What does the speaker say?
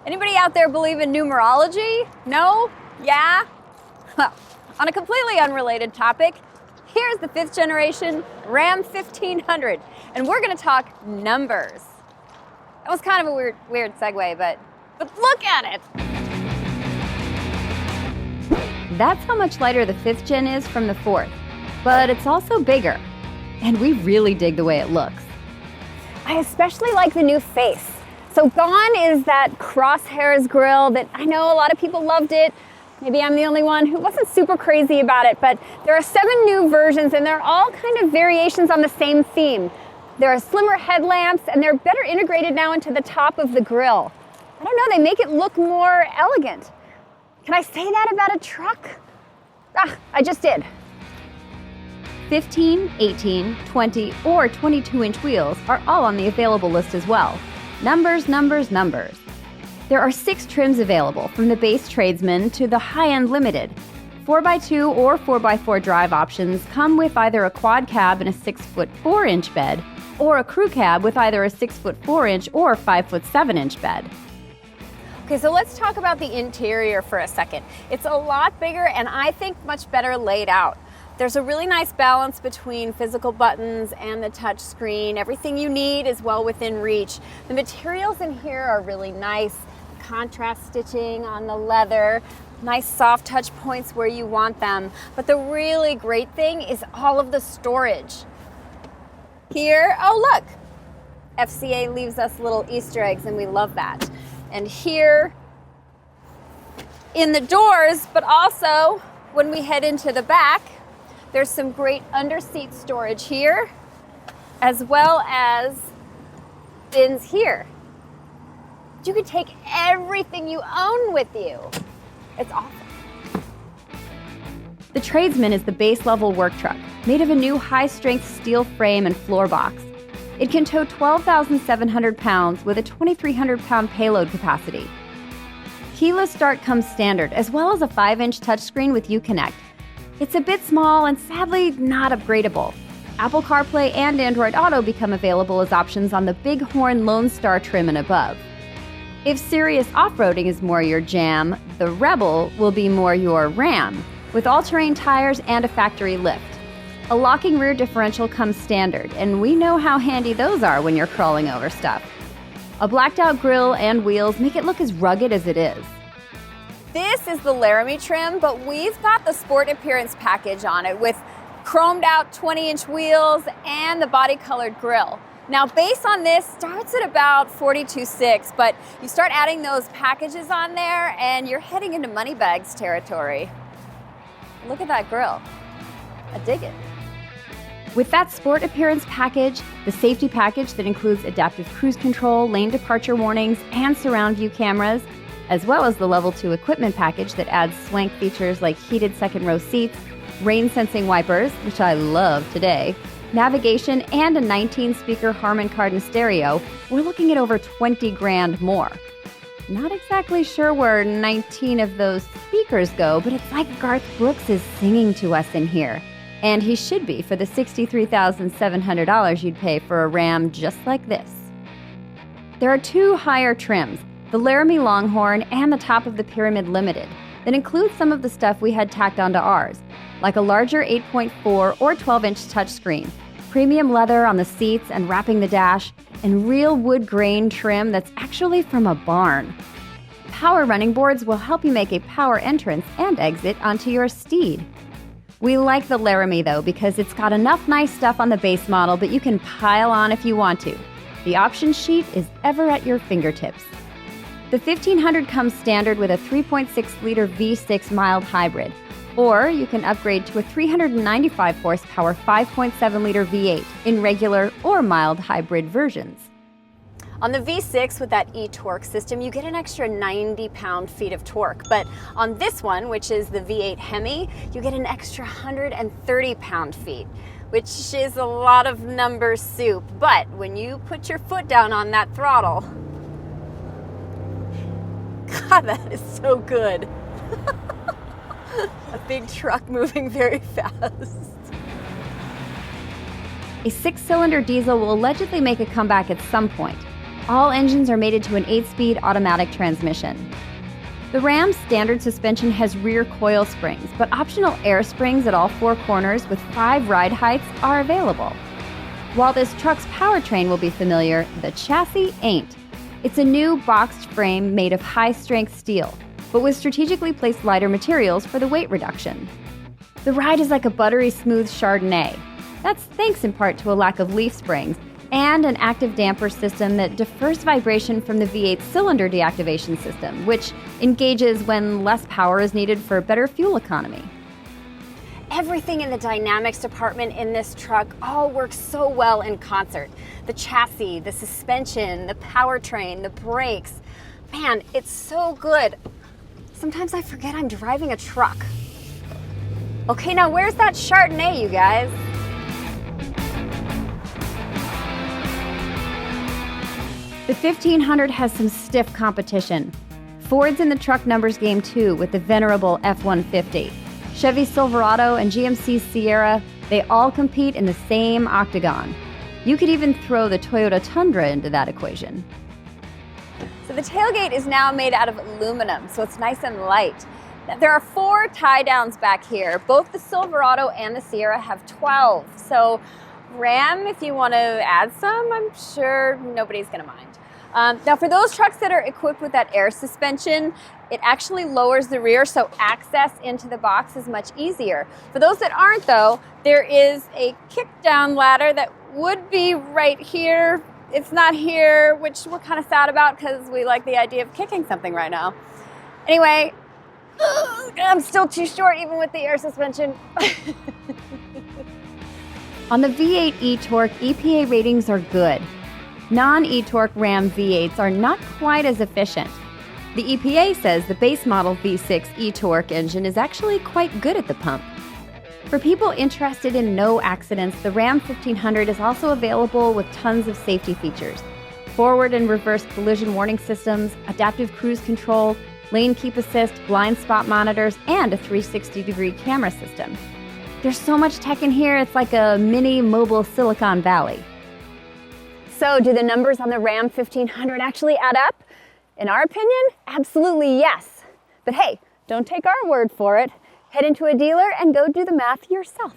Anybody out there believe in numerology? No? Yeah? Well, on a completely unrelated topic, here's the 5th generation Ram 1500, and we're gonna talk numbers. That was kind of a weird segue, but look at it. That's how much lighter the 5th gen is from the 4th, but it's also bigger, and we really dig the way it looks. I especially like the new face. So gone is that crosshairs grille that I know a lot of people loved it. Maybe I'm the only one who wasn't super crazy about it, but there are 7 new versions and they're all kind of variations on the same theme. There are slimmer headlamps and they're better integrated now into the top of the grille. I don't know, they make it look more elegant. Can I say that about a truck? I just did. 15, 18, 20, or 22-inch wheels are all on the available list as well. Numbers, numbers, numbers. There are 6 trims available, from the base Tradesman to the high-end Limited. 4x2 or 4x4 drive options come with either a quad cab and a 6-foot 4-inch bed, or a crew cab with either a 6-foot 4-inch or 5-foot 7-inch bed. Okay, so let's talk about the interior for a second. It's a lot bigger and I think much better laid out. There's a really nice balance between physical buttons and the touch screen. Everything you need is well within reach. The materials in here are really nice. Contrast stitching on the leather, nice soft touch points where you want them. But the really great thing is all of the storage. Here, oh look, FCA leaves us little Easter eggs and we love that. And here in the doors, but also when we head into the back, there's some great under-seat storage here, as well as bins here. You can take everything you own with you. It's awesome. The Tradesman is the base-level work truck, made of a new high-strength steel frame and floor box. It can tow 12,700 pounds with a 2,300-pound payload capacity. Keyless start comes standard, as well as a 5-inch touchscreen with Uconnect. It's a bit small and sadly not upgradable. Apple CarPlay and Android Auto become available as options on the Bighorn Lone Star trim and above. If serious off-roading is more your jam, the Rebel will be more your Ram, with all-terrain tires and a factory lift. A locking rear differential comes standard, and we know how handy those are when you're crawling over stuff. A blacked-out grille and wheels make it look as rugged as it is. This is the Laramie trim, but we've got the Sport Appearance package on it with chromed out 20-inch wheels and the body-colored grille. Now, base on this starts at about $42,600, but you start adding those packages on there and you're heading into money bags territory. Look at that grille. I dig it. With that Sport Appearance package, the safety package that includes adaptive cruise control, lane departure warnings, and surround view cameras, as well as the Level 2 equipment package that adds swank features like heated second-row seats, rain-sensing wipers, which I love today, navigation, and a 19-speaker Harman Kardon stereo, we're looking at over $20,000 more. Not exactly sure where 19 of those speakers go, but it's like Garth Brooks is singing to us in here. And he should be for the $63,700 you'd pay for a Ram just like this. There are 2 higher trims, the Laramie Longhorn and the top of the Pyramid Limited, that include some of the stuff we had tacked onto ours, like a larger 8.4 or 12-inch touchscreen, premium leather on the seats and wrapping the dash, and real wood grain trim that's actually from a barn. Power running boards will help you make a power entrance and exit onto your steed. We like the Laramie though because it's got enough nice stuff on the base model that you can pile on if you want to. The option sheet is ever at your fingertips. The 1500 comes standard with a 3.6-liter V6 mild hybrid, or you can upgrade to a 395 horsepower 5.7-liter V8 in regular or mild hybrid versions. On the V6 with that e-torque system, you get an extra 90 pound-feet of torque, but on this one, which is the V8 Hemi, you get an extra 130 pound-feet, which is a lot of number soup. But when you put your foot down on that throttle, God, that is so good. A big truck moving very fast. A 6-cylinder diesel will allegedly make a comeback at some point. All engines are mated to an 8-speed automatic transmission. The Ram's standard suspension has rear coil springs, but optional air springs at all 4 corners with 5 ride heights are available. While this truck's powertrain will be familiar, the chassis ain't. It's a new boxed frame made of high-strength steel, but with strategically placed lighter materials for the weight reduction. The ride is like a buttery smooth Chardonnay. That's thanks in part to a lack of leaf springs and an active damper system that defers vibration from the V8 cylinder deactivation system, which engages when less power is needed for better fuel economy. Everything in the dynamics department in this truck all works so well in concert. The chassis, the suspension, the powertrain, the brakes. Man, it's so good. Sometimes I forget I'm driving a truck. Okay, now where's that Chardonnay, you guys? The 1500 has some stiff competition. Ford's in the truck numbers game too with the venerable F-150. Chevy Silverado and GMC Sierra, they all compete in the same octagon. You could even throw the Toyota Tundra into that equation. So the tailgate is now made out of aluminum, so it's nice and light. Now, there are 4 tie-downs back here. Both the Silverado and the Sierra have 12. So Ram, if you want to add some, I'm sure nobody's going to mind. Now for those trucks that are equipped with that air suspension, it actually lowers the rear, so access into the box is much easier. For those that aren't though, there is a kick-down ladder that would be right here. It's not here, which we're kind of sad about because we like the idea of kicking something right now. Anyway, I'm still too short even with the air suspension. On the V8 e-Torque, EPA ratings are good. Non-e-Torque Ram V8s are not quite as efficient. The EPA says the base model V6 e-Torque engine is actually quite good at the pump. For people interested in no accidents, the Ram 1500 is also available with tons of safety features. Forward and reverse collision warning systems, adaptive cruise control, lane keep assist, blind spot monitors, and a 360-degree camera system. There's so much tech in here, it's like a mini mobile Silicon Valley. So, do the numbers on the Ram 1500 actually add up? In our opinion, absolutely yes. But hey, don't take our word for it. Head into a dealer and go do the math yourself.